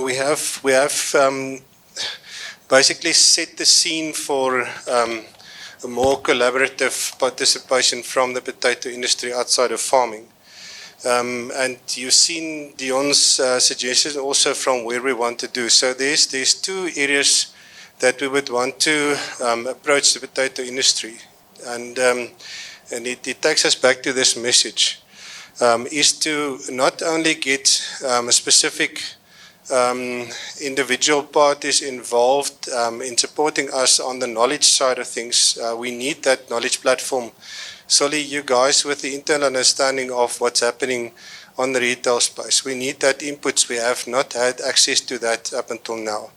we have basically set the scene for a more collaborative participation from the potato industry outside of farming. And you've seen Dion's suggestions also from where we want to do. So there's two areas that we would want to approach the potato industry. And it takes us back to this message, is to not only get a specific individual parties involved in supporting us on the knowledge side of things. We need that knowledge platform. Solely you guys with the internal understanding of what's happening on the retail space. We need that inputs. We have not had access to that up until now.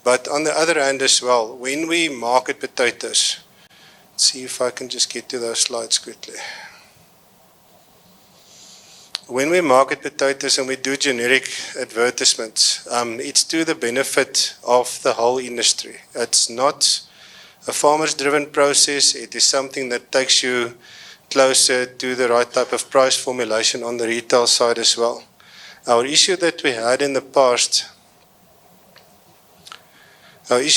But on the other hand as well, when we market potatoes, let's see if I can just get to those slides quickly. When we market potatoes and we do generic advertisements, it's to the benefit of the whole industry. It's not a farmers-driven process. It is something that takes you closer to the right type of price formulation on the retail side as well. Our issue that we had in the past is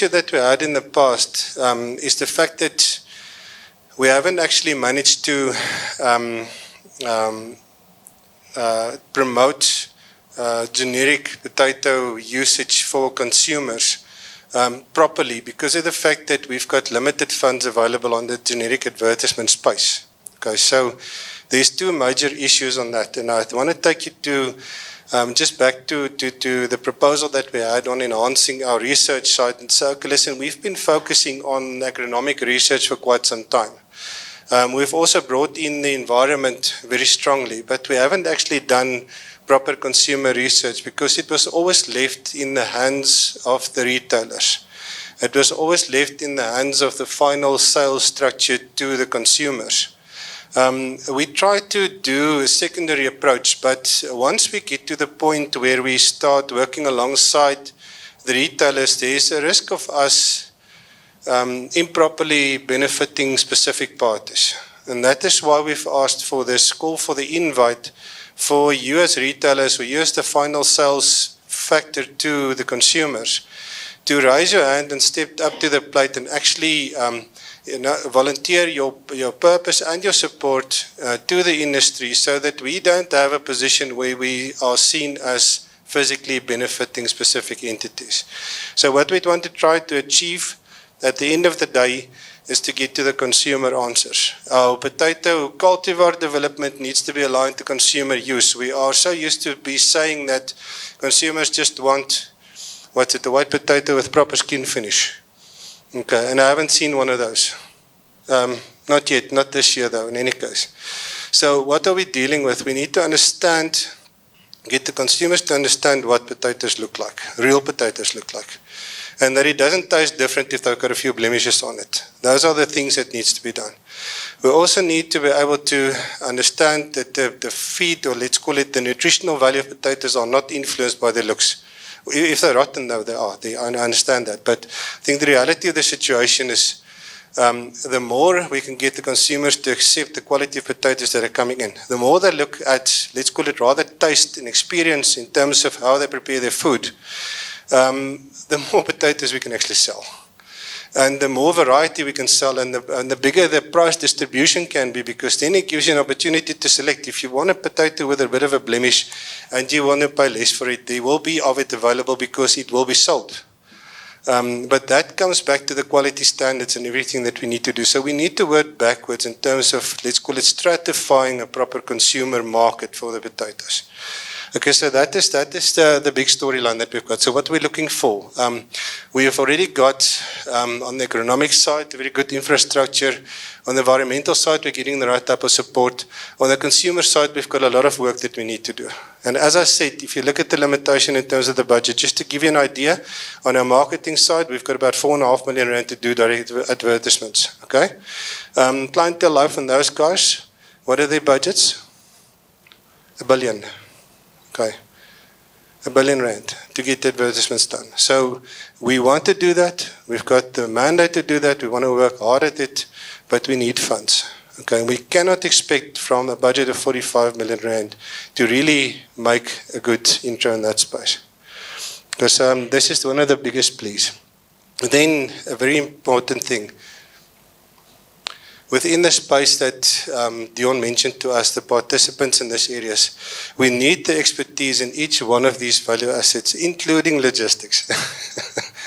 the fact that we haven't actually managed to promote generic potato usage for consumers properly because of the fact that we've got limited funds available on the generic advertisement space. Okay, so there's two major issues on that, and I want to take you to just back to the proposal that we had on enhancing our research side. And so, listen, we've been focusing on agronomic research for quite some time. We've also brought in the environment very strongly, but we haven't actually done proper consumer research because it was always left in the hands of the retailers. It was always left in the hands of the final sales structure to the consumers. We try to do a secondary approach, but once we get to the point where we start working alongside the retailers, there's a risk of us improperly benefiting specific parties. And that is why we've asked for this call for the invite for you as retailers, or you as the final sales factor to the consumers, to raise your hand and step up to the plate and actually volunteer your purpose and your support to the industry so that we don't have a position where we are seen as physically benefiting specific entities. So what we want to try to achieve at the end of the day is to get to the consumer answers. Our potato cultivar development needs to be aligned to consumer use. We are so used to be saying that consumers just want, a white potato with proper skin finish. Okay, and I haven't seen one of those. Not yet, not this year though, in any case. So what are we dealing with? We need to understand, get the consumers to understand what potatoes look like, real potatoes look like. And that it doesn't taste different if they've got a few blemishes on it. Those are the things that needs to be done. We also need to be able to understand that the feed, or let's call it the nutritional value of potatoes, are not influenced by their looks. If they're rotten, though, they are. I understand that. But I think the reality of the situation is the more we can get the consumers to accept the quality of potatoes that are coming in, the more they look at, let's call it rather taste and experience in terms of how they prepare their food, the more potatoes we can actually sell. And the more variety we can sell, and the bigger the price distribution can be, because then it gives you an opportunity to select. If you want a potato with a bit of a blemish and you want to pay less for it, there will be of it available because it will be sold. But that comes back to the quality standards and everything that we need to do. So we need to work backwards in terms of, let's call it, stratifying a proper consumer market for the potatoes. Okay, so that is the big storyline that we've got. So what we're looking for, we have already got on the agronomic side a very good infrastructure. On the environmental side, we're getting the right type of support. On the consumer side, we've got a lot of work that we need to do. And as I said, if you look at the limitation in terms of the budget, just to give you an idea, on our marketing side, we've got about 4.5 million rand to do direct advertisements. Okay, clientele life on those guys, what are their budgets? 1 billion. Okay, 1 billion rand to get advertisements done. So we want to do that. We've got the mandate to do that. We want to work hard at it, but we need funds. Okay, we cannot expect from a budget of 45 million rand to really make a good intro in that space. Because this is one of the biggest pleas. Then a very important thing. Within the space that Dion mentioned to us, the participants in these areas, we need the expertise in each one of these value assets, including logistics.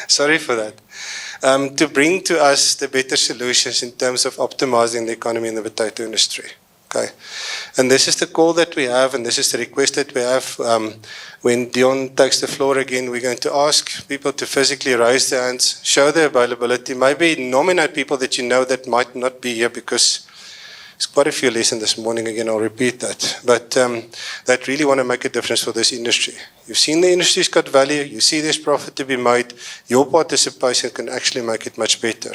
Sorry for that. To bring to us the better solutions in terms of optimizing the economy in the potato industry. Okay, and this is the call that we have, and this is the request that we have. When Dion takes the floor again, we're going to ask people to physically raise their hands, show their availability, maybe nominate people that you know that might not be here, because there's quite a few lessons this morning. Again, I'll repeat that. But that really want to make a difference for this industry. You've seen the industry's got value. You see there's profit to be made. Your participation can actually make it much better.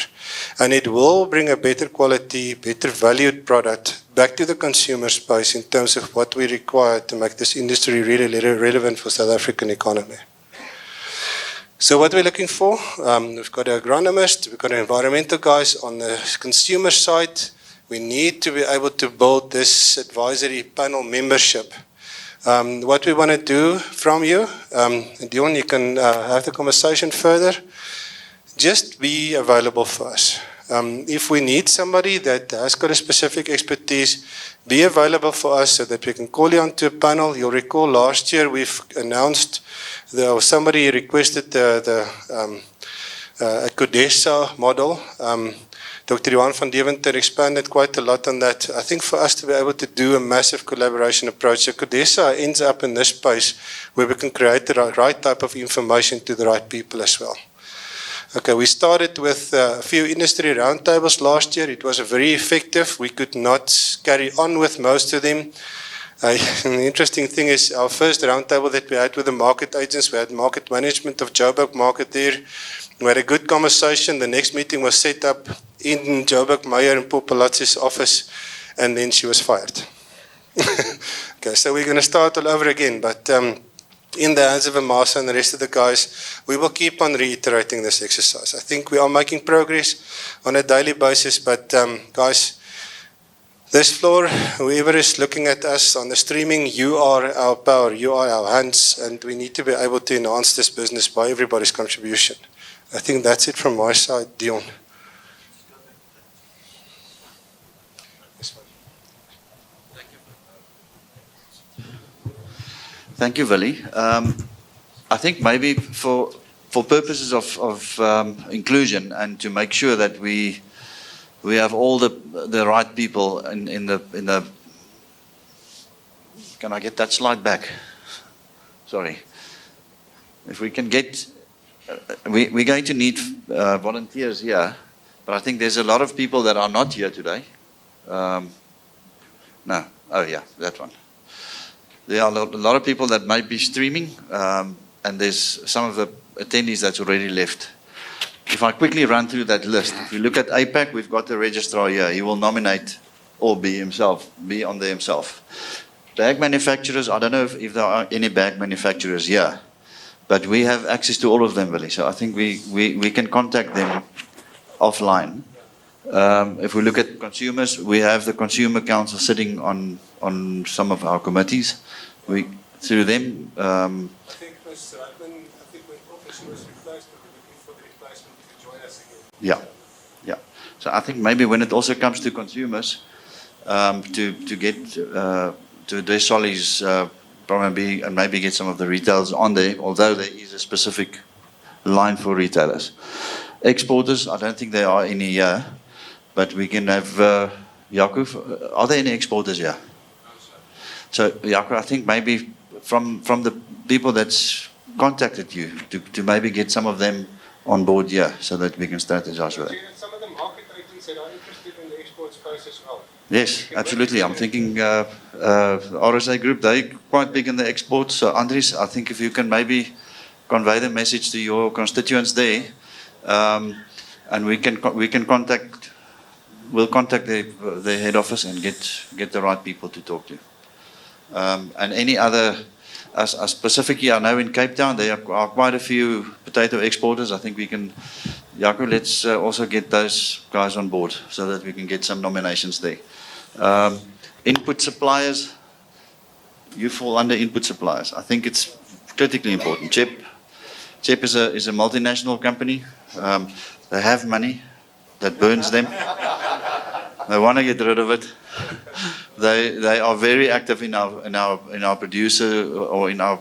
And it will bring a better quality, better valued product back to the consumer space in terms of what we require to make this industry really relevant for South African economy. So what we're looking for, we've got an agronomist, we've got environmental guys on the consumer side. We need to be able to build this advisory panel membership. What we want to do from you, Dion, you can have the conversation further. Just be available for us. If we need somebody that has got a specific expertise, be available for us so that we can call you onto a panel. You'll recall last year we've announced, somebody requested the CODESA model. Dr. Johan van Deventer expanded quite a lot on that. I think for us to be able to do a massive collaboration approach, so CODESA ends up in this space where we can create the right type of information to the right people as well. Okay, we started with a few industry roundtables last year. It was very effective. We could not carry on with most of them. The interesting thing is our first roundtable that we had with the market agents, we had market management of Joburg Market there. We had a good conversation. The next meeting was set up in Joburg Meyer and Popolazzi's office, and then she was fired. Okay, so we're going to start all over again, but in the hands of Amasa and the rest of the guys, we will keep on reiterating this exercise. I think we are making progress on a daily basis, but guys, this floor, whoever is looking at us on the streaming, you are our power, you are our hands, and we need to be able to enhance this business by everybody's contribution. I think that's it from my side, Dion. Thank you, Willie. I think maybe for purposes of inclusion and to make sure that we have all the right people in the. Can I get that slide back? Sorry. If we can get. We're going to need volunteers here, but I think there's a lot of people that are not here today. No. Oh, yeah, that one. There are a lot of people that might be streaming, and there's some of the attendees that's already left. If I quickly run through that list, if you look at APAC, we've got the registrar here. He will nominate or be on there himself. Bag manufacturers, I don't know if there are any bag manufacturers here. But we have access to all of them, Willie. So I think we can contact them offline. If we look at consumers, we have the Consumer Council sitting on some of our committees. Through them. I think Ms. Radman, when she was replaced, we were looking for the replacement to join us again. Yeah. So I think maybe when it also comes to consumers, to get to address Solly's probably and maybe get some of the retailers on there, although there is a specific line for retailers. Exporters, I don't think there are any here, but we can have Jaco. Are there any exporters here? So Jaco, I think maybe from the people that's contacted you to maybe get some of them on board here so that we can strategize with it. Some of the market agents that are interested in the export space as well. Yes, absolutely. I'm thinking RSA Group, they're quite big in the exports. So Andries, I think if you can maybe convey the message to your constituents there, and we'll contact the head office and get the right people to talk to. And any other, as specifically I know in Cape Town, there are quite a few potato exporters. I think we can, Jaco, let's also get those guys on board so that we can get some nominations there. Input suppliers, you fall under input suppliers. I think it's critically important. CHEP, CHEP is a multinational company. They have money that burns them. They want to get rid of it. They are very active in our producer or in our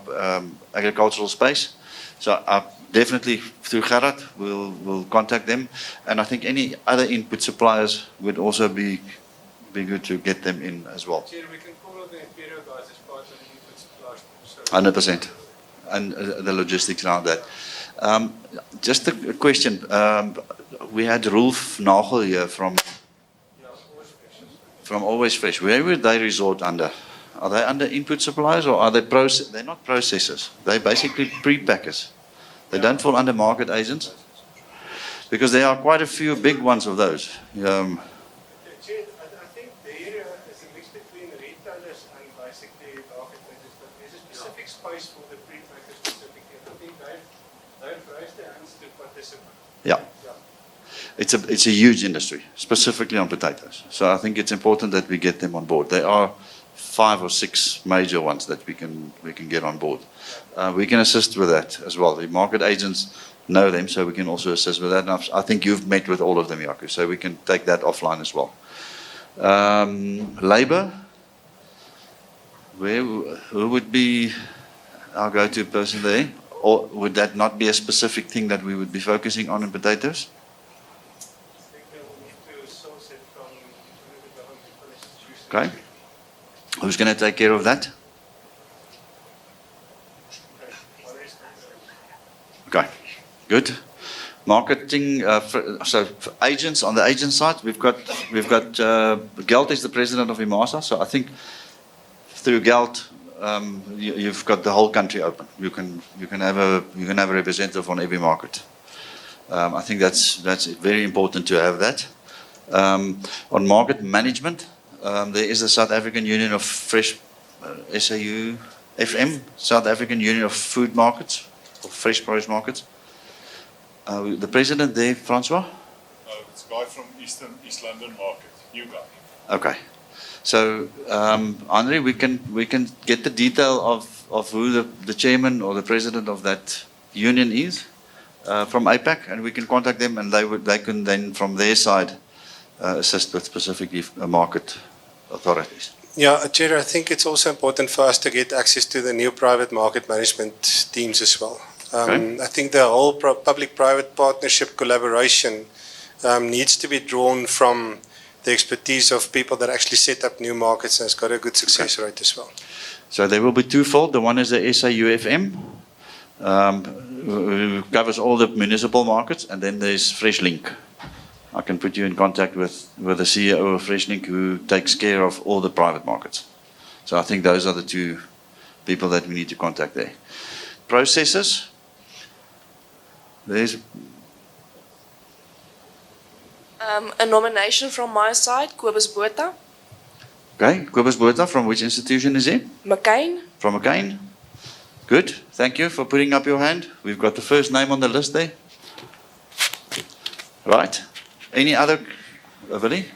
agricultural space. So definitely through Gerard, we'll contact them. And I think any other input suppliers would also be good to get them in as well. Chair, we can call the Imperial guys as part of the input suppliers. 100%. And the logistics around that. Just a question. We had Rolf Nagel here from Always Fresh. Where would they resort under? Are they under input suppliers or are they they're not processors? They're basically pre-packers. They don't fall under market agents? Because there are quite a few big ones of those. Chair, I think there is a mix between retailers and basically market makers, but there's a specific space for the pre-packers specifically. And I think they've raised their hands to participate. Yeah. It's a huge industry, specifically on potatoes. So I think it's important that we get them on board. There are 5 or 6 major ones that we can get on board. We can assist with that as well. The market agents know them, so we can also assist with that. And I think you've met with all of them, Jaco, so we can take that offline as well. Labor, who would be our go-to person there? Or would that not be a specific thing that we would be focusing on in potatoes? Okay. Who's going to take care of that? Okay. Good. Marketing. So agents, on the agent side, we've got Gelt is the president of IMASA. So I think through Gelt, you've got the whole country open. You can have a representative on every market. I think that's very important to have that. On market management. There is the South African Union of Fresh, SAU-FM, South African Union of Food Markets, or Fresh Produce Markets. The president there, Francois? No, it's a guy from East London Market, new guy. Okay. So, Henri, we can get the detail of who the chairman or the president of that union is from APAC, and we can contact them, and they can then, from their side, assist with specifically market authorities. Yeah, Chair, I think it's also important for us to get access to the new private market management teams as well. Okay. I think the whole public-private partnership collaboration needs to be drawn from the expertise of people that actually set up new markets and has got a good success rate as well. So there will be twofold. The one is the SAUFM, who covers all the municipal markets, and then there's FreshLink. I can put you in contact with the CEO of FreshLink, who takes care of all the private markets. So I think those are the 2 people that we need to contact there. Processors. There's a nomination from my side, Kobus Botha. Okay, Kobus Botha, from which institution is he? McCain. From McCain. Good, thank you for putting up your hand. We've got the first name on the list there. Right. Any other, Willie?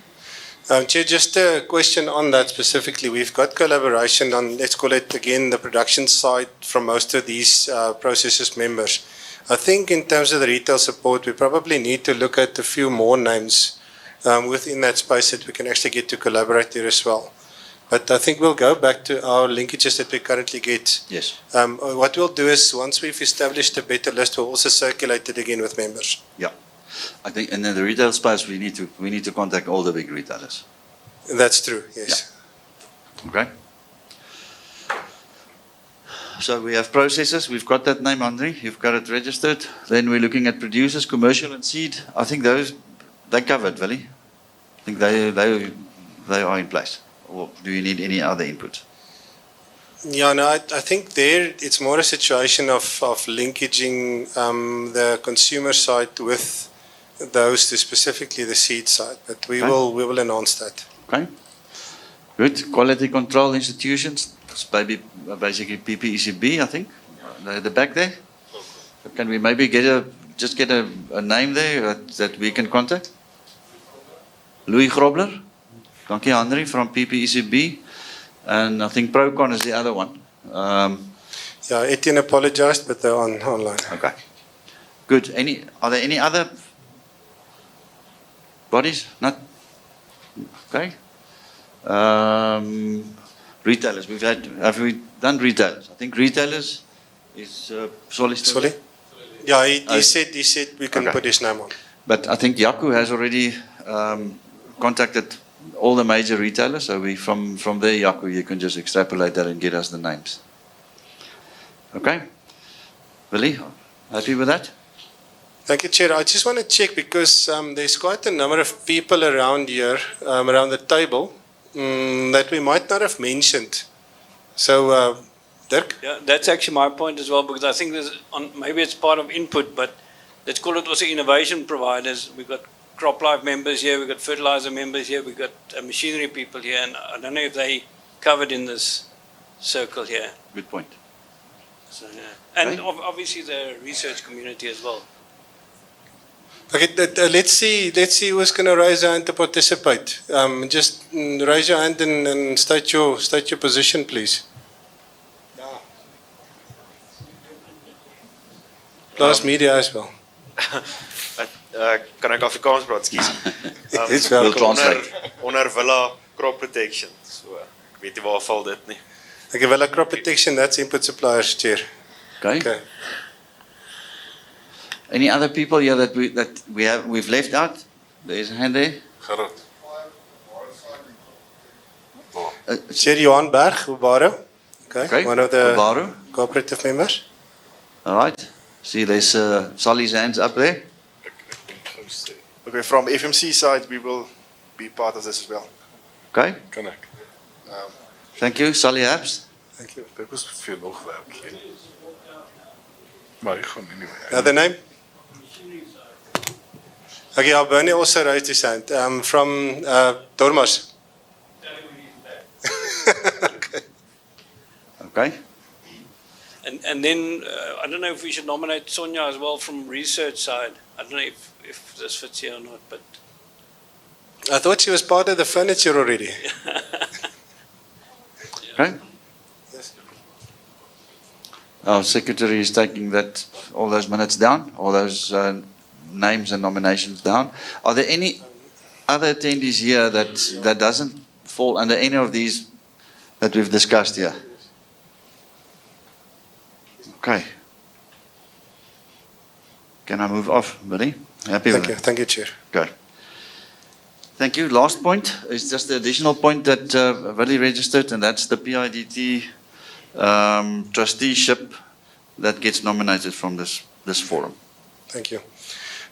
Chair, just a question on that specifically. We've got collaboration on, let's call it again, the production side from most of these processors members. I think in terms of the retail support, we probably need to look at a few more names within that space that we can actually get to collaborate there as well. But I think we'll go back to our linkages that we currently get. Yes. What we'll do is, once we've established a better list, we'll also circulate it again with members. Yeah. I think, and in the retail space, we need to contact all the big retailers. That's true, yes. Yeah. Okay. So we have processors. We've got that name, Henri. You've got it registered. Then we're looking at producers, commercial and seed. I think they covered, Willie. I think they are in place. Or do you need any other input? Yeah, no, I think there it's more a situation of linkaging the consumer side with those to specifically the seed side. But we will enhance that. Okay. Good. Quality control institutions. It's basically PPECB, I think. The back there. Can we maybe get a name there that we can contact? Louis Grobler. Dankie, Henri, from PPECB. And I think Procon is the other one. Yeah, Etienne apologized, but they're online. Okay. Good. Are there any other bodies? Not? Okay. Retailers. Have we done retailers? I think retailers is Solly. Solly? Yeah, he said we can Okay. put his name on. But I think Yaku has already contacted all the major retailers. So from there, Yaku, you can just extrapolate that and get us the names. Okay. Willie, happy with that? Thank you, Chair. I just want to check because there's quite a number of people around here, around the table, that we might not have mentioned. So, Dirk? Yeah, that's actually my point as well, because I think maybe it's part of input, but let's call it also innovation providers. We've got CropLife members here, we've got fertilizer members here, we've got machinery people here, and I don't know if they covered in this circle here. Good point. So, yeah. And Okay. obviously the research community as well. Okay, let's see who's going to raise their hand to participate. Just raise your hand and state your position, please. Last media as well. Kan ek Afrikaans praat, skus? It's We'll welcome. translate. Onder Villa Crop Protection. So ek weet nie waar val dit nie. Okay, well, crop protection, that's input suppliers, Chair. Okay. Okay. Any other people here that we've left out? There's a hand there. Gerard. Chair Johan Berg, Ubaro. Okay, Okay. one of the Baru. cooperative members. All right. See, there's Solly's hands up there. Okay, from FMC side, we will be part of this as well. Okay. Kan ek? Thank you, Solly Apps. Thank you. Dit was veel nog werk hier. Maar ek gaan anyway. Another name? Okay, Bernie also raised his hand. From Dormas. Okay. And then I don't know if we should nominate Sonia as well from research side. I don't know if this fits here or not, but I thought she was part of the furniture already. Okay. Yes. Our secretary is taking all those minutes down, all those names and nominations down. Are there any other attendees here that doesn't fall under any of these that we've discussed here? Okay. Can I move off, Billy? Happy with that? Thank you, Chair. Okay. Thank you. Last point is just the additional point that Willie registered, and that's the PIDT trusteeship that gets nominated from this forum. Thank you.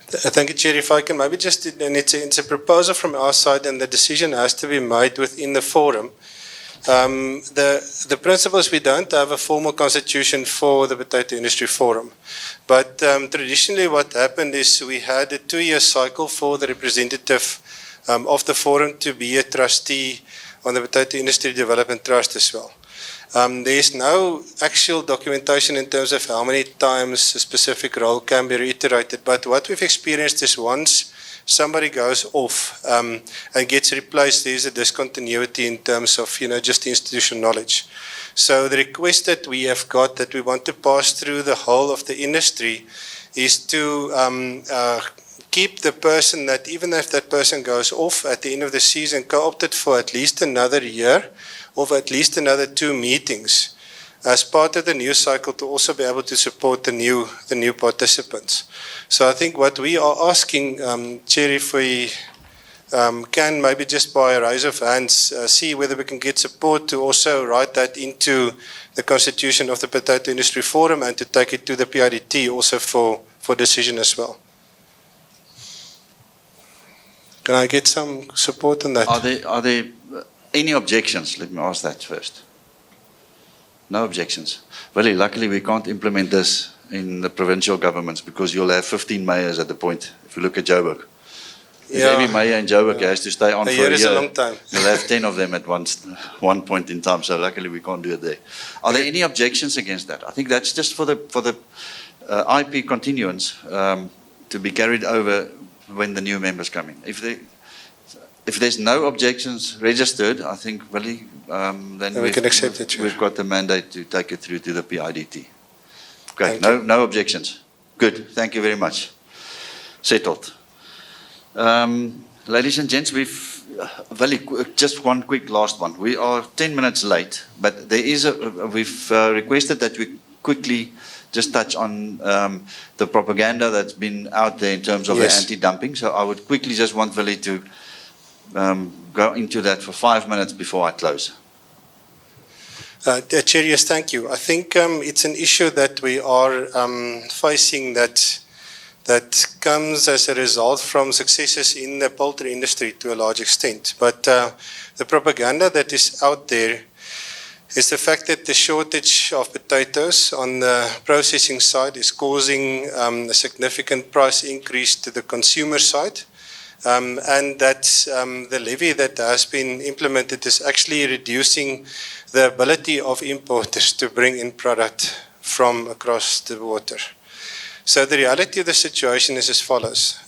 Thank you, Chair. If I can maybe just, and it's a proposal from our side, and the decision has to be made within the forum. The principle is we don't have a formal constitution for the Potato Industry Forum. But traditionally what happened is we had a 2-year cycle for the representative of the forum to be a trustee on the Potato Industry Development Trust as well. There is no actual documentation in terms of how many times a specific role can be reiterated, but what we've experienced is once somebody goes off and gets replaced, there's a discontinuity in terms of, just institutional knowledge. So the request that we have got that we want to pass through the whole of the industry is to keep the person that, even if that person goes off at the end of the season, co-opted for at least another year or for at least another 2 meetings as part of the new cycle to also be able to support the new participants. So I think what we are asking, Chair, if we can maybe just by a raise of hands see whether we can get support to also write that into the constitution of the Potato Industry Forum and to take it to the PIDT also for decision as well. Can I get some support on that? Are there any objections? Let me ask that first. No objections. Well, luckily we can't implement this in the provincial governments because you'll have 15 mayors at the point. If you look at Joburg, if every mayor in Joburg has to stay on A for year a is year, a long time. you'll have 10 of them at one point in time. So luckily we can't do it there. Are there any objections against that? I think that's just for the IP continuance to be carried over when the new members come in. If there's no objections registered, I think really then we can accept it. Sure. We've got the mandate to take it through to the PIDT. Okay, Thank you. no objections. Good. Thank you very much. Settled. Ladies and gents, just one quick last one. We are 10 minutes late, but we've requested that we quickly just touch on the propaganda that's been out there in terms of the anti-dumping. So I would quickly just want Willie to go into that for 5 minutes before I close. Chair, yes, thank you. I think it's an issue that we are facing that comes as a result from successes in the poultry industry to a large extent. But the propaganda that is out there is the fact that the shortage of potatoes on the processing side is causing a significant price increase to the consumer side. And that the levy that has been implemented is actually reducing the ability of importers to bring in product from across the water. So the reality of the situation is as follows.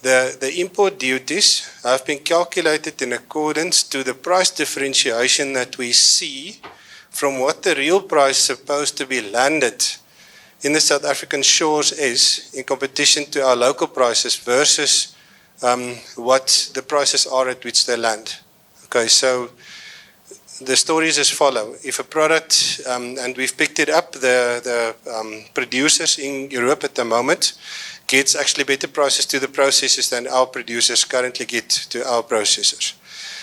The import duties have been calculated in accordance to the price differentiation that we see from what the real price supposed to be landed in the South African shores is in competition to our local prices versus what the prices are at which they land. Okay, so the story is as follows. If a product, and we've picked it up, the producers in Europe at the moment gets actually better prices to the processors than our producers currently get to our processors.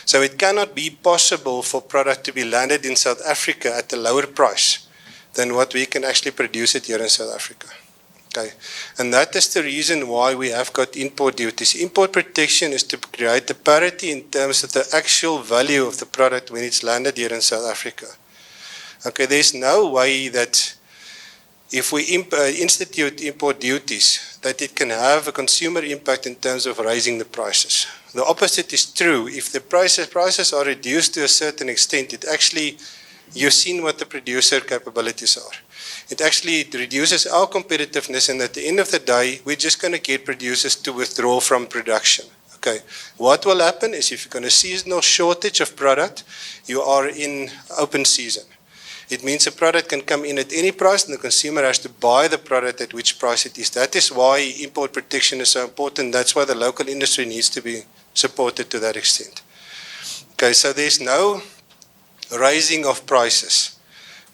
So it cannot be possible for product to be landed in South Africa at a lower price than what we can actually produce it here in South Africa. Okay. And that is the reason why we have got import duties. Import protection is to create the parity in terms of the actual value of the product when it's landed here in South Africa. Okay, there's no way that if we institute import duties, that it can have a consumer impact in terms of raising the prices. The opposite is true. If the prices are reduced to a certain extent, it actually, you've seen what the producer capabilities are. It actually reduces our competitiveness, and at the end of the day, we're just going to get producers to withdraw from production. Okay. What will happen is if you're going to see seasonal shortage of product, you are in open season. It means a product can come in at any price and the consumer has to buy the product at which price it is. That is why import protection is so important. That's why the local industry needs to be supported to that extent. Okay, so there's no raising of prices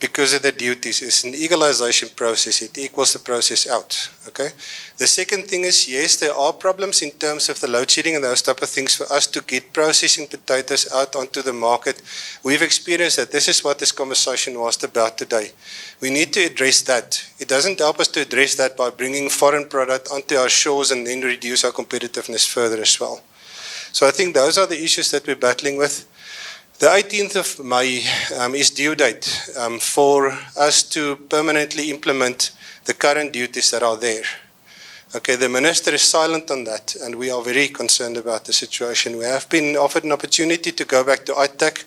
because of the duties. It's an equalization process. It equals the process out. Okay. The second thing is, yes, there are problems in terms of the load shedding and those type of things for us to get processing potatoes out onto the market. We've experienced that. This is what this conversation was about today. We need to address that. It doesn't help us to address that by bringing foreign product onto our shores and then reduce our competitiveness further as well. So I think those are the issues that we're battling with. The 18th of May is due date for us to permanently implement the current duties that are there. Okay, the minister is silent on that, and we are very concerned about the situation. We have been offered an opportunity to go back to ITAC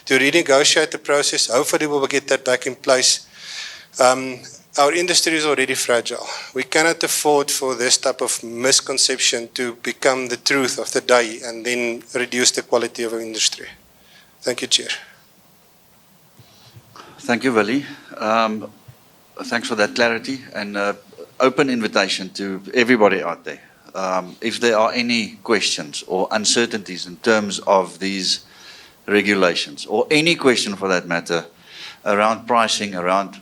to renegotiate the process. Hopefully we will get that back in place. Our industry is already fragile. We cannot afford for this type of misconception to become the truth of the day and then reduce the quality of our industry. Thank you, Chair. Thank you, Willie. Thanks for that clarity and open invitation to everybody out there. If there are any questions or uncertainties in terms of these regulations, or any question for that matter around pricing, around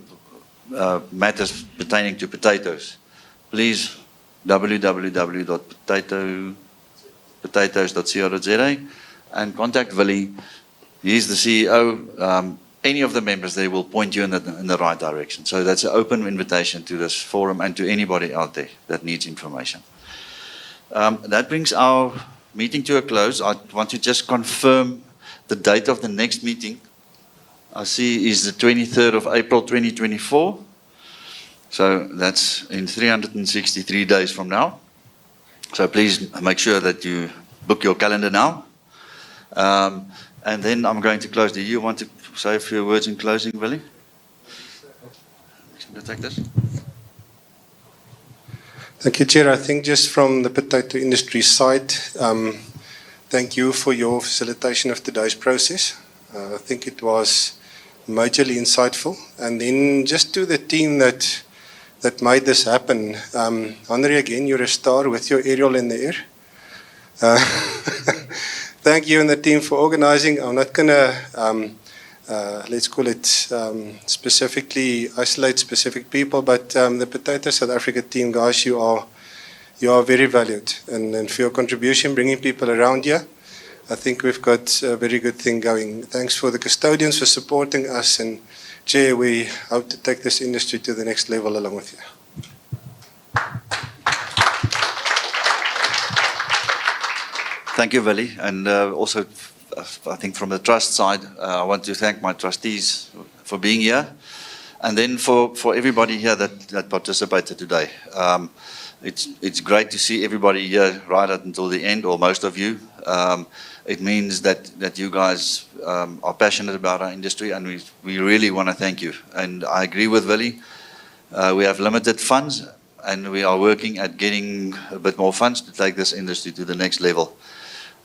matters pertaining to potatoes, please www.potatoes.co.za and contact Willie. He's the CEO. Any of the members there will point you in the right direction. So that's an open invitation to this forum and to anybody out there that needs information. That brings our meeting to a close. I want to just confirm the date of the next meeting. I see is the 23rd of April 2024. So that's in 363 days from now. So please make sure that you book your calendar now. And then I'm going to close. Do you want to say a few words in closing, Willie? Can you take this? Thank you, Chair. I think just from the potato industry side, thank you for your facilitation of today's process. I think it was majorly insightful. And then just to the team that that made this happen. Henry, again, you're a star with your aerial in the air. Thank you and the team for organizing. I'm not going to, let's call it, specifically isolate specific people, but the Potato South Africa team, guys, you are very valued. And for your contribution, bringing people around here, I think we've got a very good thing going. Thanks for the custodians for supporting us. And Chair, we hope to take this industry to the next level along with you. Thank you, Willie. And also, I think from the trust side, I want to thank my trustees for being here. And then for everybody here that participated today. It's great to see everybody here right up until the end, or most of you. It means that you guys are passionate about our industry, and we really want to thank you. And I agree with Willie. We have limited funds, and we are working at getting a bit more funds to take this industry to the next level.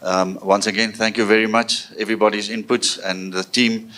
Once again, thank you very much, everybody's inputs and the team.